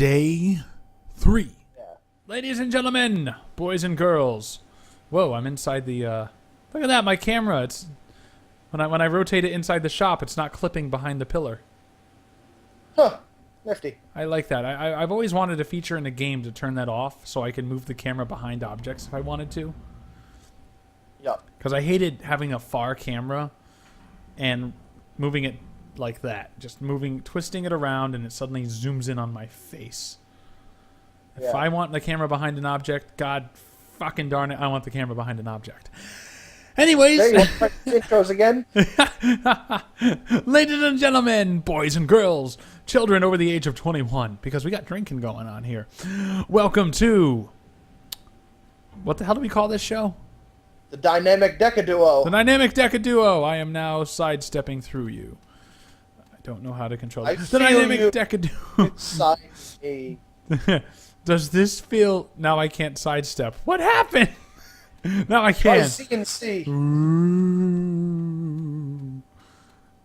Day 3. Yeah. Ladies and gentlemen, boys and girls. Whoa, I'm inside the, look at that, my camera. It's, when I rotate it inside the shop, it's not clipping behind the pillar. Huh. Nifty. I like that. I've always wanted a feature in a game to turn that off so I can move the camera behind objects if I wanted to. Yup. Because I hated having a far camera and moving it like that. Just twisting it around, and it suddenly zooms in on my face. Yeah. If I want the camera behind an object, God fucking darn it, I want the camera behind an object. Anyways. There you want intros again? Ladies and gentlemen, boys and girls, children over the age of 21, because we got drinking going on here. Welcome to... What the hell do we call this show? The Dynamic Deca Duo. The Dynamic Deca Duo. I am now sidestepping through you. I don't know how to control it. The Dynamic Deca Duo. Inside me. Does this feel... Now I can't sidestep. What happened? Now I Try can't. CNC.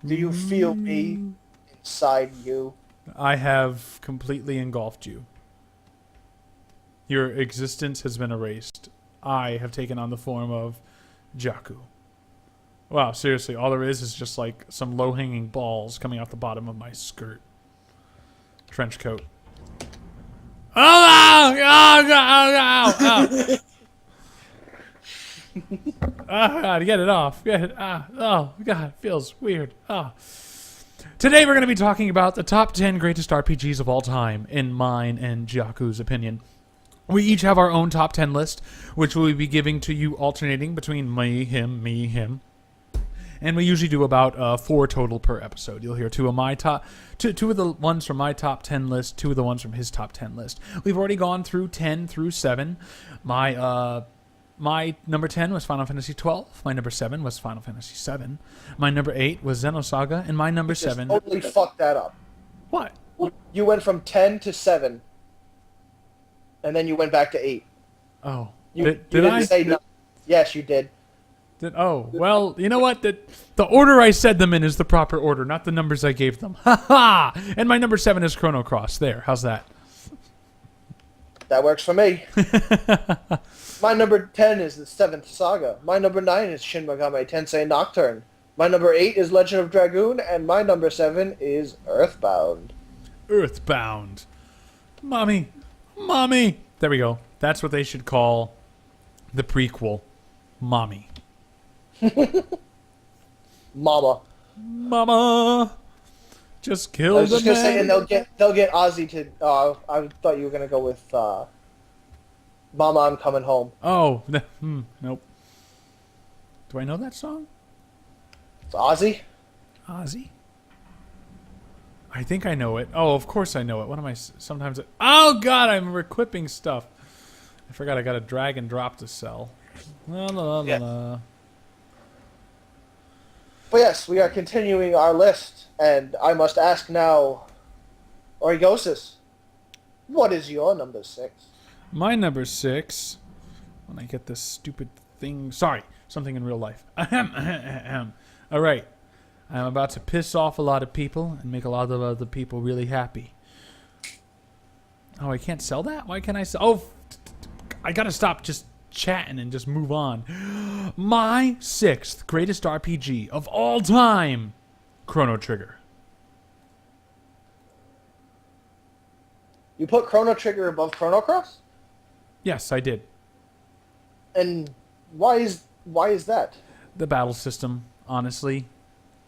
Do you feel me inside you? I have completely engulfed you. Your existence has been erased. I have taken on the form of Jakku. Wow, seriously, all there is just like some low-hanging balls coming out the bottom of my skirt. Trench coat. Oh, God, get it off. Get it. Oh, God, it feels weird. Today we're going to be talking about the top 10 greatest RPGs of all time, in mine and Jakku's opinion. We each have our own top 10 list, which we'll be giving to you alternating between me, him. And we usually do about 4 total per episode. You'll hear two of the ones from my top 10 list, 2 of the ones from his top 10 list. We've already gone through 10 through 7. My number 10 was Final Fantasy 12. My number 7 was Final Fantasy 7. My number 8 was Xenosaga, and my number 7... totally fucked that up. What? You went from 10 to 7, and then you went back to 8. Oh. You did I? didn't say no. Yes, you did. Oh, well, you know what? The order I said them in is the proper order, not the numbers I gave them. Ha ha! And my number 7 is Chrono Cross. There, how's that? That works for me. My number 10 is the 7th Saga. My number 9 is Shin Megami Tensei Nocturne. My number 8 is Legend of Dragoon, and my number 7 is Earthbound. Earthbound. Mommy. There we go. That's what they should call the prequel. Mommy. Mama. Just kill I was the just gonna say, man. and they'll get Ozzy to. I thought you were gonna go with "Mama, I'm Coming Home." Oh, nope. Do I know that song? It's Ozzy. Ozzy? I think I know it. Oh, of course I know it. What am I... Sometimes... Oh, God, I'm equipping stuff. I forgot I got a drag and drop to sell. La, la, la, Yeah. la. But yes, we are continuing our list, and I must ask now, Origosis, what is your number 6? My number 6... When I get this stupid thing... Sorry, something in real life. All right. I'm about to piss off a lot of people and make a lot of other people really happy. Oh, I can't sell that? Why can't I sell... Oh, I gotta stop just chatting and just move on. My 6th greatest RPG of all time, Chrono Trigger. You put Chrono Trigger above Chrono Cross? Yes, I did. And why is that? The battle system, honestly.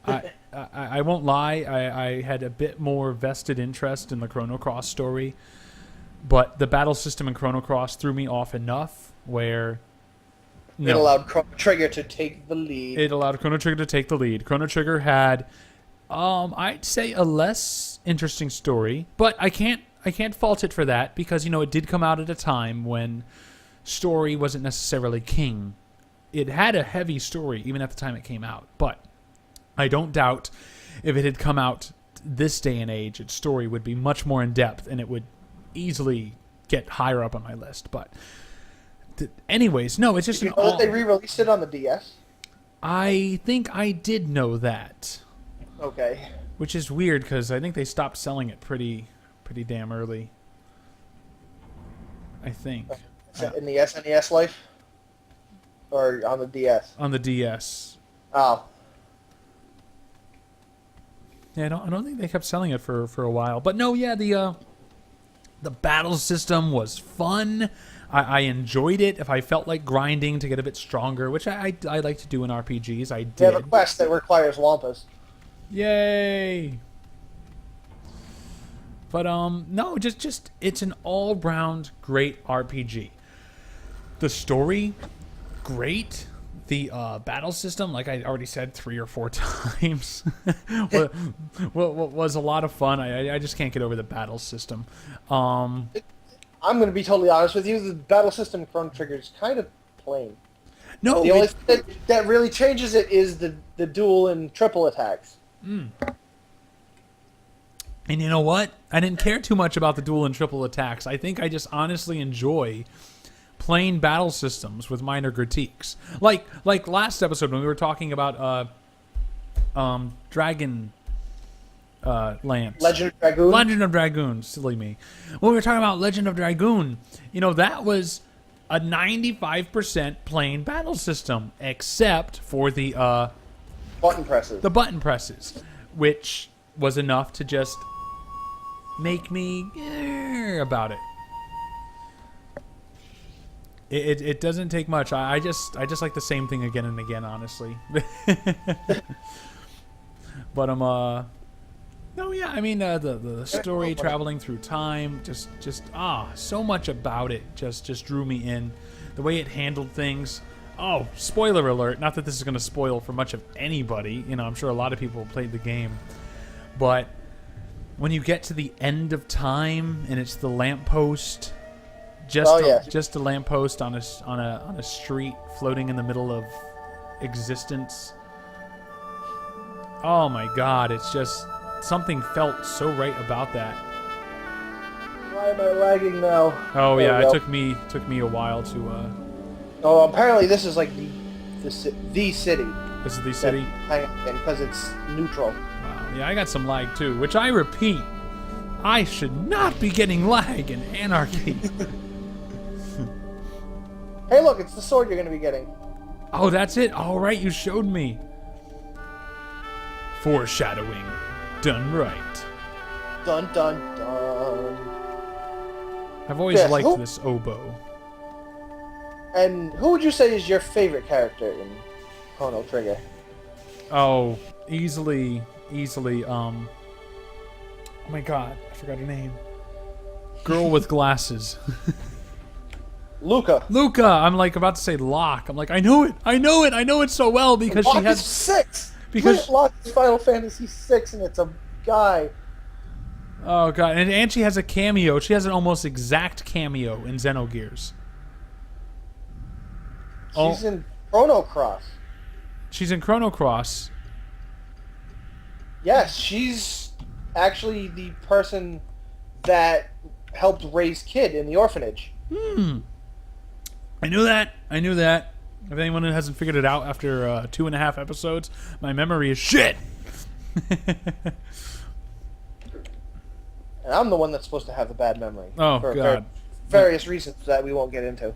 I won't lie, I had a bit more vested interest in the Chrono Cross story, but the battle system in Chrono Cross threw me off enough where... It allowed Chrono Trigger to take the lead. It allowed Chrono Trigger to take the lead. Chrono Trigger had, I'd say, a less interesting story, but I can't fault it for that because, you know, it did come out at a time when story wasn't necessarily king. It had a heavy story even at the time it came out, but I don't doubt if it had come out this day and age, its story would be much more in-depth and it would easily get higher up on my list. But anyways, no, it's just... Did you know that they re-released it on the DS? I think I did know that. Okay. Which is weird because I think they stopped selling it pretty damn early. I think. In the SNES life? Or on the DS? On the DS. Oh. Yeah, I don't think they kept selling it for a while. But no, yeah, the battle system was fun. I enjoyed it. If I felt like grinding to get a bit stronger, which I like to do in RPGs, I did. We have a quest that requires Wampas. Yay! But no, just it's an all-round great RPG. The story, great. The battle system, like I already said 3 or 4 times, was a lot of fun. I just can't get over the battle system. I'm going to be totally honest with you. The battle system in Chrono Trigger is kind of plain. No, the only thing that really changes it is the dual and triple attacks. And you know what? I didn't care too much about the dual and triple attacks. I think I just honestly enjoy plain battle systems with minor critiques. Like last episode when we were talking about Dragon Lance. Legend of Dragoon? Legend of Dragoon, silly me. When we were talking about Legend of Dragoon, you know, that was a 95% plain battle system, except for the button presses. The button presses, which was enough to just make me about it. It doesn't take much. I just like the same thing again and again, honestly. But no, yeah. I mean, the story, traveling through time, just so much about it just drew me in. The way it handled things. Oh, spoiler alert! Not that this is going to spoil for much of anybody. You know, I'm sure a lot of people played the game, but when you get to the end of time and it's the lamppost. Just a lamppost on a street floating in the middle of existence. Oh my God! It's just something felt so right about that. Why am I lagging now? Oh yeah, it took me a while to. Oh, apparently this is like the city. This is the city. Because it's neutral. Wow. Yeah, I got some lag too. Which I repeat, I should not be getting lag in Anarchy. Hey, look, it's the sword you're going to be getting. Oh, that's it? All right, you showed me. Foreshadowing. Done right. Dun, dun, dun. I've always liked this oboe. And who would you say is your favorite character in Chrono Trigger? Oh, easily, oh my God, I forgot her name. Girl with glasses. Luca. I'm like about to say Locke. I'm like, I know it so well because Locke she has is 6. because Locke is Final Fantasy 6 and it's a guy. Oh God, and she has a cameo. She has an almost exact cameo in Xenogears. She's in Chrono Cross. She's in Chrono Cross. Yes, she's actually the person that helped raise Kid in the orphanage. I knew that. If anyone hasn't figured it out after 2.5 episodes, my memory is shit. And I'm the one that's supposed to have the bad memory. Oh, for God. Various reasons that we won't get into.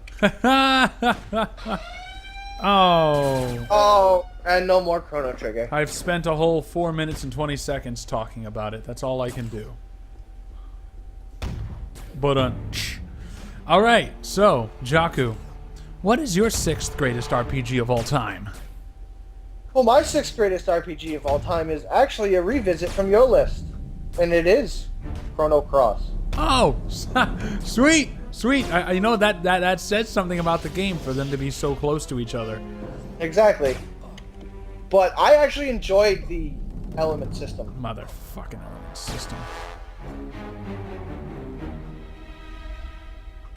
Oh, and no more Chrono Trigger. I've spent a whole 4 minutes and 20 seconds talking about it. That's all I can do. But all right, so Jakku, what is your 6th greatest RPG of all time? Well, my 6th greatest RPG of all time is actually a revisit from your list, and it is Chrono Cross. Oh, sweet. You know that says something about the game for them to be so close to each other. Exactly. But I actually enjoyed the element system. Motherfucking element system.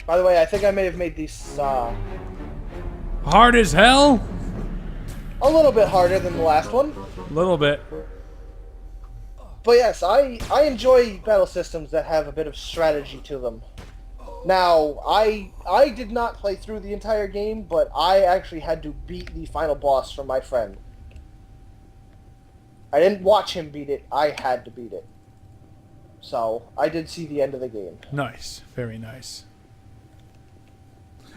By the way, I think I may have made these hard as hell? A little bit harder than the last one. A little bit. But yes, I enjoy battle systems that have a bit of strategy to them. Now, I did not play through the entire game, but I actually had to beat the final boss from my friend. I didn't watch him beat it, I had to beat it. So, I did see the end of the game. Nice. Very nice.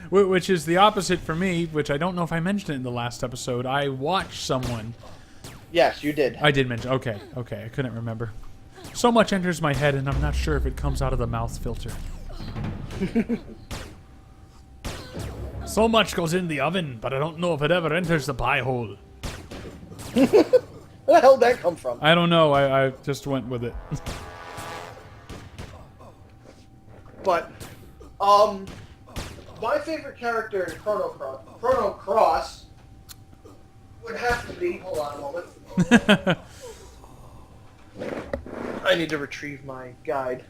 Which is the opposite for me, which I don't know if I mentioned it in the last episode. I watched someone. Yes, you did. I did mention. Okay, I couldn't remember. So much enters my head, and I'm not sure if it comes out of the mouth filter. So much goes in the oven, but I don't know if it ever enters the pie hole. Where the hell did that come from? I don't know. I just went with it. But, my favorite character in Chrono Cross would have to be. Hold on a moment. I need to retrieve my guide.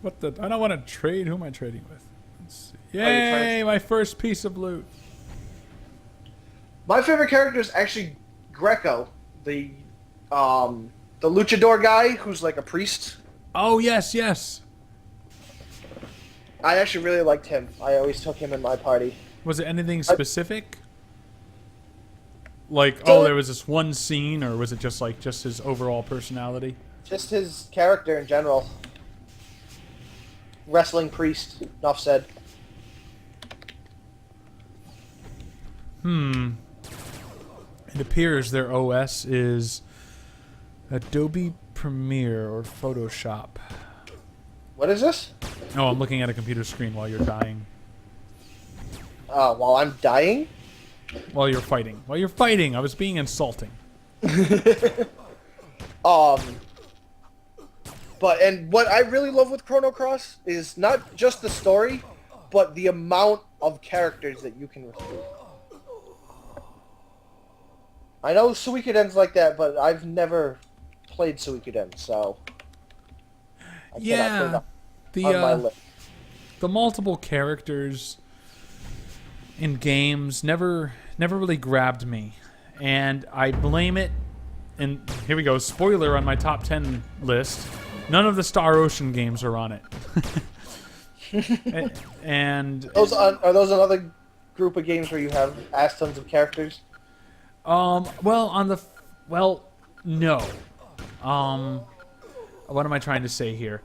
What the? I don't want to trade. Who am I trading with? Let's see. Are you trying Yay! My first piece of loot. My favorite character is actually Greco, the luchador guy who's like a priest. Oh yes, yes. I actually really liked him. I always took him in my party. Was it anything specific? Like, there was this one scene, or was it just like just his overall personality? Just his character in general. Wrestling priest. Enough said. It appears their OS is Adobe Premiere or Photoshop. What is this? Oh, I'm looking at a computer screen while you're dying. While I'm dying? While you're fighting. While you're fighting! I was being insulting. And what I really love with Chrono Cross is not just the story, but the amount of characters that you can recruit. I know Suikoden's like that, but I've never played Suikoden, so I cannot put it on my list. The multiple characters in games never really grabbed me, and I blame it. And here we go, spoiler on my top 10 list. None of the Star Ocean games are on it. And are those another group of games where you have ass tons of characters? no. What am I trying to say here?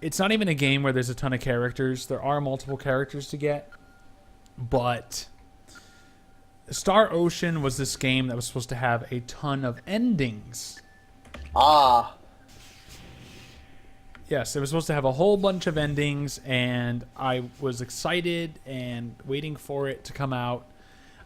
It's not even a game where there's a ton of characters. There are multiple characters to get, but Star Ocean was this game that was supposed to have a ton of endings. Ah. Yes, it was supposed to have a whole bunch of endings, and I was excited and waiting for it to come out.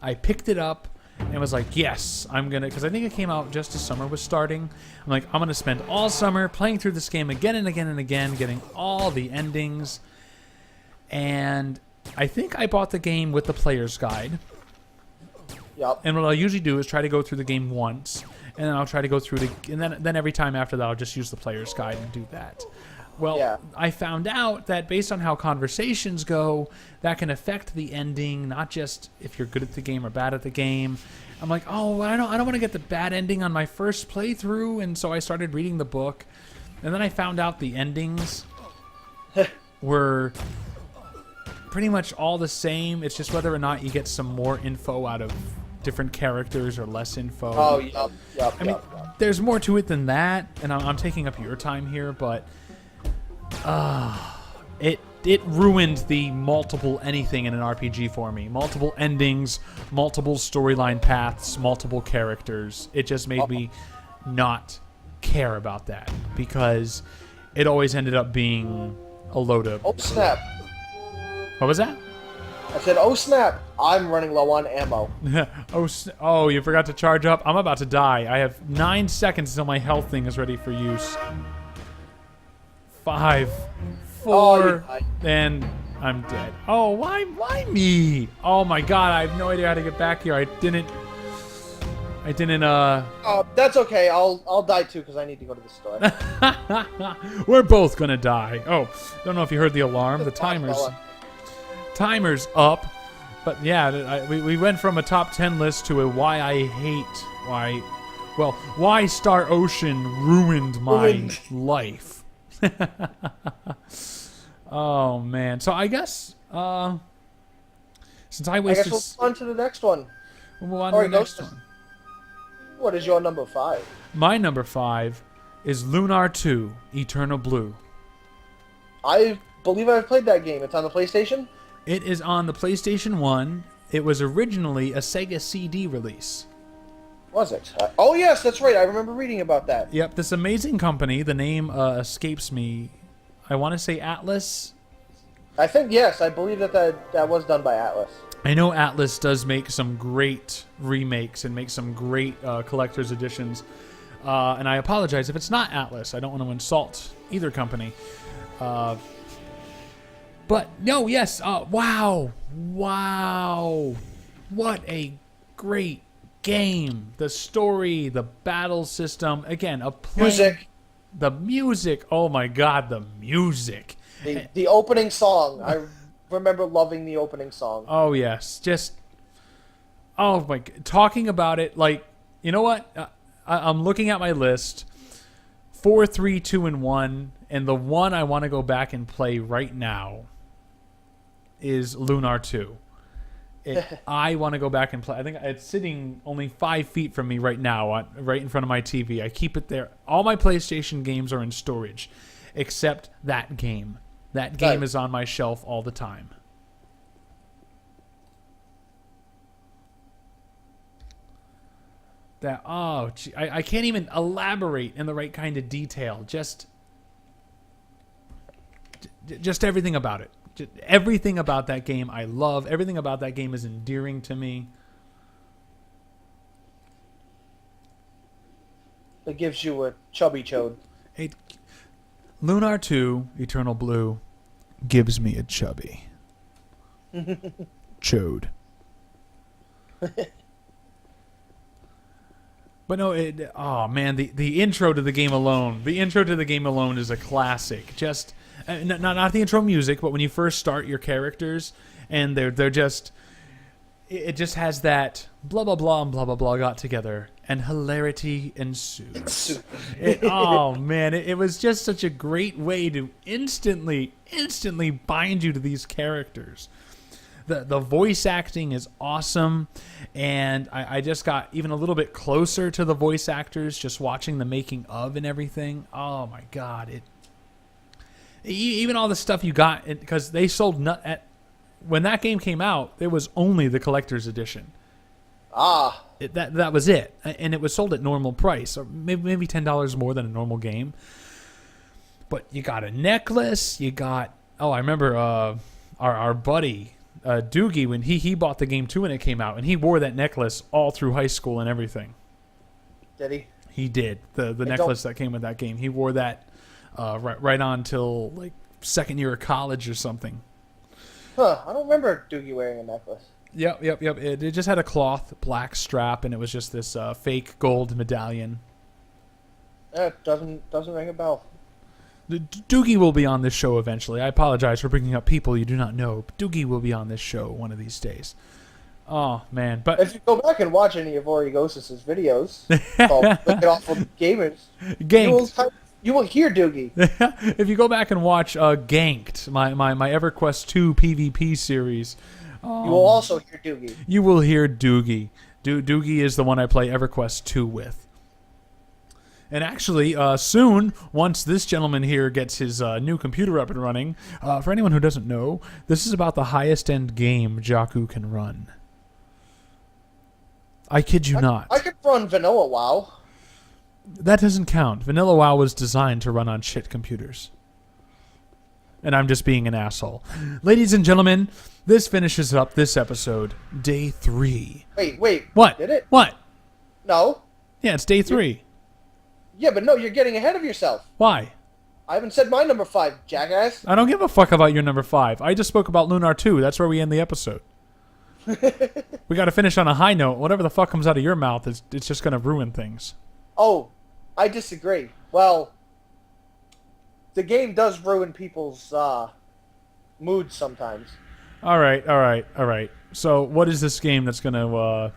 I picked it up and was like, yes, I'm going to, because I think it came out just as summer was starting. I'm like, I'm going to spend all summer playing through this game again and again and again, getting all the endings. And I think I bought the game with the player's guide. Yep. And what I'll usually do is try to go through the game once, and then I'll try to go through and then every time after that I'll just use the player's guide and do that. Well, yeah. I found out that based on how conversations go, that can affect the ending, not just if you're good at the game or bad at the game. I'm like, oh, I don't want to get the bad ending on my first playthrough, and so I started reading the book, and then I found out the endings were pretty much all the same. It's just whether or not you get some more info out of different characters or less info. Oh, yep. I mean, there's more to it than that, and I'm taking up your time here, but it ruined the multiple anything in an RPG for me. Multiple endings, multiple storyline paths, multiple characters. It just made me not care about that because it always ended up being a load of... Oh, snap. What was that? I said, oh, snap. I'm running low on ammo. Oh, you forgot to charge up? I'm about to die. I have 9 seconds until my health thing is ready for use. 5, 4, and I'm dead. Oh, why me? Oh my god, I have no idea how to get back here. I didn't. That's okay. I'll die too because I need to go to the store. We're both gonna die. Oh, don't know if you heard the alarm. The timer's up. But yeah, we went from a top 10 list to a why Star Ocean ruined my life. Oh man! So I guess since I wasted, we'll move on to the next one. We'll move on to the next one. What is your number 5? My number 5 is Lunar 2: Eternal Blue. I believe I've played that game. It's on the PlayStation. It is on the PlayStation 1. It was originally a Sega CD release. Was it? Oh, yes, that's right. I remember reading about that. Yep, this amazing company, the name escapes me. I want to say Atlas. I think, yes, I believe that was done by Atlas. I know Atlas does make some great remakes and make some great collector's editions. And I apologize if it's not Atlas. I don't want to insult either company. But no, yes. Wow. What a great game. The story, the battle system. Again, Music. The music. Oh my God, the music. The opening song. I remember loving the opening song. Oh, yes. Just, oh my, talking about it, like, you know what? I'm looking at my list. 4, 3, 2, and 1. And the one I want to go back and play right now is Lunar 2. I want to go back and play. I think it's sitting only 5 feet from me right now, right in front of my TV. I keep it there. All my PlayStation games are in storage, except that game. That game is on my shelf all the time. I can't even elaborate in the right kind of detail. Just everything about it. Everything about that game I love. Everything about that game is endearing to me. It gives you a chubby chode. Lunar 2, Eternal Blue, gives me a chubby chode. But no, oh man, the intro to the game alone. The intro to the game alone is a classic. Just not the intro music, but when you first start your characters and they're just, it just has that blah blah blah and blah blah blah got together and hilarity ensues. Oh man, it was just such a great way to instantly bind you to these characters. The voice acting is awesome, and I just got even a little bit closer to the voice actors just watching the making of and everything. Oh my God, even all the stuff you got, because they sold when that game came out, there was only the collector's edition. That was it, and it was sold at normal price, or maybe $10 more than a normal game. But you got a necklace, you got I remember our buddy Doogie, when he bought the game too when it came out, and he wore that necklace all through high school and everything. Did he? He did. The necklace that came with that game, he wore that right on till like second year of college or something. Huh, I don't remember Doogie wearing a necklace. Yep. It just had a cloth black strap, and it was just this fake gold medallion. It doesn't ring a bell. Doogie will be on this show eventually. I apologize for bringing up people you do not know, but Doogie will be on this show one of these days. Oh, man. But if you go back and watch any of Origosis's videos called Look It Awful Gamers, you will hear Doogie. If you go back and watch Ganked, my EverQuest 2 PvP series, you will also hear Doogie. You will hear Doogie. Doogie is the one I play EverQuest 2 with. And actually, soon, once this gentleman here gets his new computer up and running, for anyone who doesn't know, this is about the highest-end game Jakku can run. I kid you not. I could run Vanilla WoW. That doesn't count. Vanilla WoW was designed to run on shit computers. And I'm just being an asshole. Ladies and gentlemen, this finishes up this episode, Day 3. Wait. What? Did it? What? No. Yeah, it's Day 3. Yeah, but no, you're getting ahead of yourself. Why? I haven't said my number 5, jackass. I don't give a fuck about your number 5. I just spoke about Lunar 2. That's where we end the episode. We got to finish on a high note. Whatever the fuck comes out of your mouth, it's just going to ruin things. Oh, I disagree. Well, the game does ruin people's moods sometimes. All right. So what is this game that's going to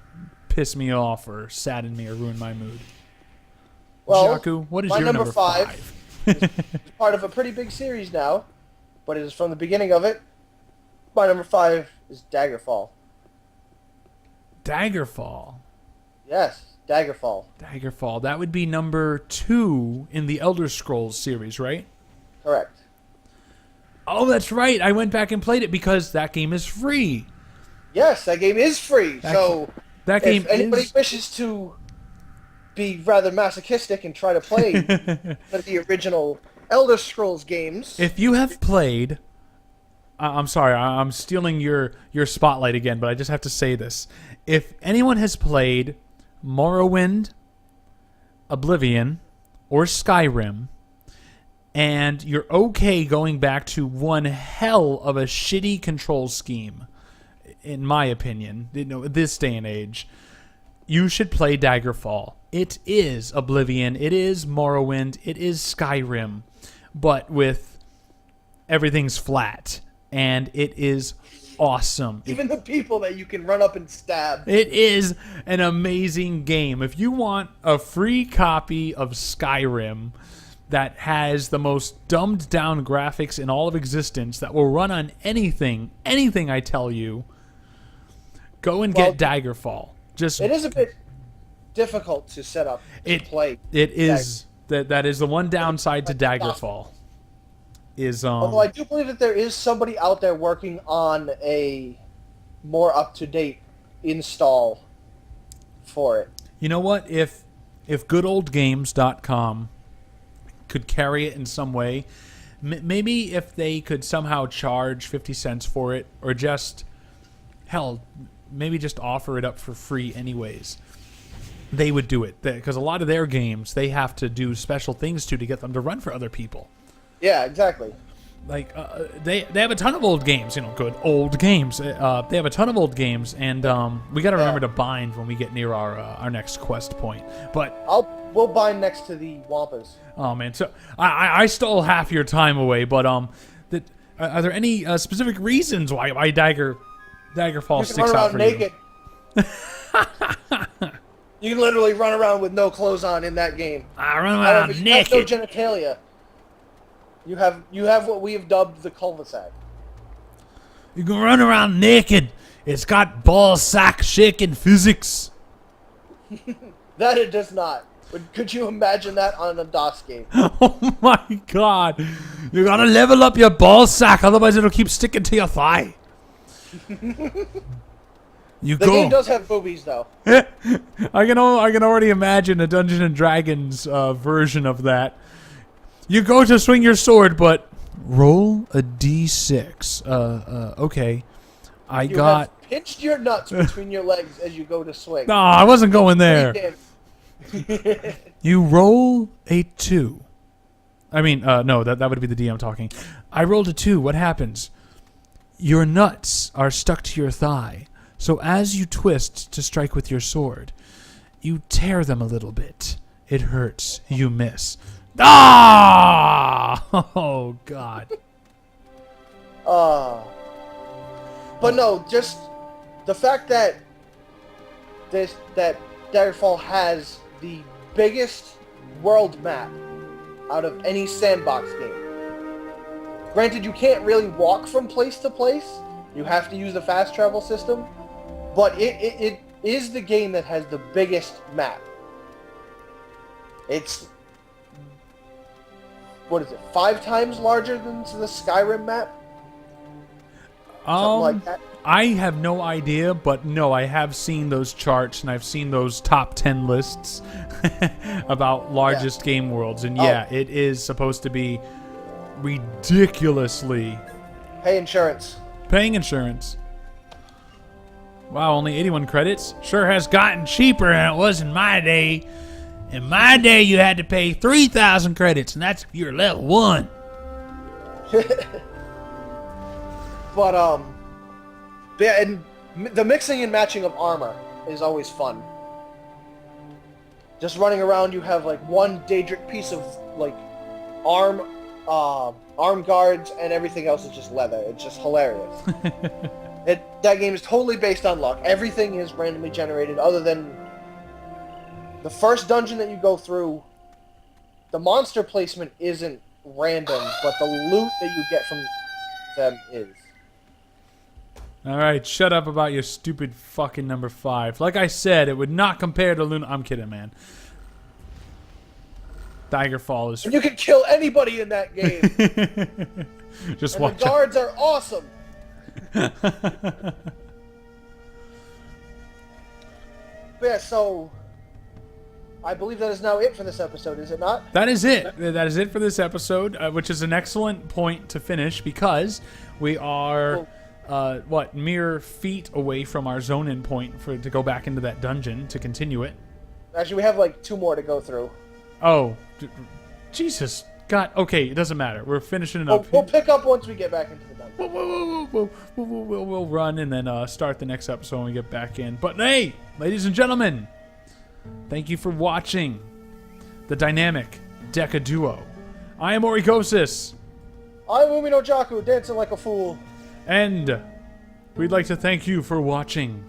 piss me off or sadden me or ruin my mood? Well, Jakku, what is your number 5? is part of a pretty big series now, but it is from the beginning of it. My number 5 is Daggerfall. Daggerfall? Yes, Daggerfall. Daggerfall. That would be number 2 in the Elder Scrolls series, right? Correct. Oh, that's right. I went back and played it because that game is free. Yes, that game is free. That game if anybody is... wishes to be rather masochistic and try to play one of the original Elder Scrolls games... If you have played... I'm sorry, I'm stealing your spotlight again, but I just have to say this. If anyone has played Morrowind, Oblivion, or Skyrim, and you're okay going back to one hell of a shitty control scheme, in my opinion, this day and age, you should play Daggerfall. It is Oblivion, it is Morrowind, it is Skyrim, but with everything's flat. And it is awesome. Even the people that you can run up and stab. It is an amazing game. If you want a free copy of Skyrim that has the most dumbed down graphics in all of existence that will run on anything I tell you, go and get Daggerfall. It is a bit difficult to set up to play. It is. That is the one downside to Daggerfall. Although I do believe that there is somebody out there working on a more up-to-date install for it. You know what? If goodoldgames.com could carry it in some way, maybe if they could somehow charge 50 cents for it, or just, hell, maybe just offer it up for free anyways, they would do it. Because a lot of their games, they have to do special things to get them to run for other people. Yeah, exactly. Like, they have a ton of old games, good old games. They have a ton of old games, and we got to remember to bind when we get near our next quest point. But we'll bind next to the Wampas. Oh man, so I stole half your time away. But are there any specific reasons why Daggerfall sticks out for naked. You can literally run around with no clothes on in that game. I run around naked. You have no genitalia. You have what we have dubbed the cul-de-sac. You can run around naked. It's got ball sack shaking physics. That it does not. But could you imagine that on a DOS game? Oh my god. You gotta level up your ball sack, otherwise it'll keep sticking to your thigh. The game does have boobies, though. I can already imagine a Dungeons and Dragons version of that. You go to swing your sword, but roll a d6. Okay. You have pinched your nuts between your legs as you go to swing. No, I wasn't going there. You roll a 2. I mean, no, that would be the DM talking. I rolled a 2. What happens? Your nuts are stuck to your thigh. So as you twist to strike with your sword, you tear them a little bit. It hurts. You miss. Ah! Oh, God. But no, just the fact that Daggerfall has the biggest world map out of any sandbox game. Granted, you can't really walk from place to place. You have to use the fast travel system. But it is the game that has the biggest map. It's... what is it, 5 times larger than the Skyrim map? Something like that. I have no idea, but no, I have seen those charts and I've seen those top 10 lists about largest game worlds, and it is supposed to be ridiculously... Paying insurance. Wow, only 81 credits? Sure has gotten cheaper than it was in my day. In my day, you had to pay 3,000 credits, and that's if you're level 1. But, yeah, and the mixing and matching of armor is always fun. Just running around, you have, like, one Daedric piece of, like, arm guards, and everything else is just leather. It's just hilarious. That game is totally based on luck. Everything is randomly generated, other than the first dungeon that you go through. The monster placement isn't random, but the loot that you get from them is. Alright, shut up about your stupid fucking number 5. Like I said, it would not compare to Luna. I'm kidding, man. Daggerfall is... And you can kill anybody in that game. Just And watch the guards are awesome. out. But yeah, so I believe that is now it for this episode, is it not? That is it. That is it for this episode, which is an excellent point to finish because we are, mere feet away from our zone-in point to go back into that dungeon to continue it. Actually, we have like 2 more to go through. Oh, Jesus. God. Okay, it doesn't matter. We're finishing it up. We'll pick up once we get back into the dungeon. We'll run and then start the next episode when we get back in. But hey, ladies and gentlemen, thank you for watching the Dynamic Deca Duo. I am Orikosis. I'm Umi no Jaku, dancing like a fool. And we'd like to thank you for watching.